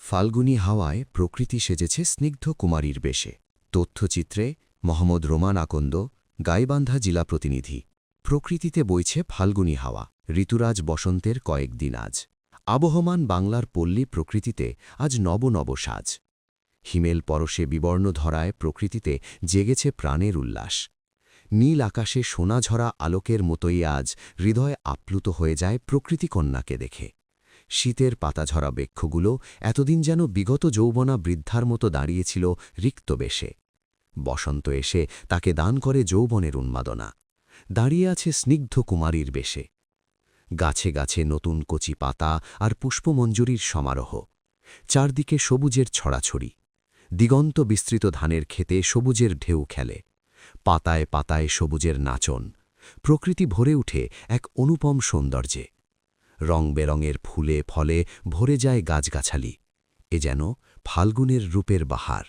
ফাল্গুনী হাওয়ায় প্রকৃতি সেজেছে স্নিগ্ধ কুমারীর বেশে। তথ্যচিত্রে মোহাম্মদ রোমান আকন্দ, গাইবান্ধা জেলা প্রতিনিধি। প্রকৃতিতে বইছে ফাল্গুনী হাওয়া, ঋতুরাজ বসন্তের কয়েকদিন আজ। আবহমান বাংলার পল্লী প্রকৃতিতে আজ নব নব সাজ। হিমেল পরশে বিবর্ণ ধরায় প্রকৃতিতে জেগেছে প্রাণের উল্লাস। নীল আকাশে সোনাঝরা আলোকের মতোই আজ হৃদয় আপ্লুত হয়ে যায় প্রকৃতিকন্যাকে দেখে। শীতের পাতাঝরা বৃক্ষগুলো এতদিন যেন বিগত যৌবনা বৃদ্ধার মতো দাঁড়িয়েছিল রিক্ত বেশে। বসন্ত এসে তাকে দান করে যৌবনের উন্মাদনা। দাঁড়িয়ে আছে স্নিগ্ধ কুমারীর বেশে। গাছে গাছে নতুন কচি পাতা আর পুষ্পমঞ্জুরির সমারোহ। চারদিকে সবুজের ছড়াছড়ি। দিগন্ত বিস্তৃত ধানের ক্ষেতে সবুজের ঢেউ খেলে। পাতায় পাতায় সবুজের নাচন। প্রকৃতি ভরে উঠে এক অনুপম সৌন্দর্যে। রং বেরঙের ফুলে ফলে ভরে যায় গাছগাছালি। এ যেন ফাল্গুনের রূপের বাহার।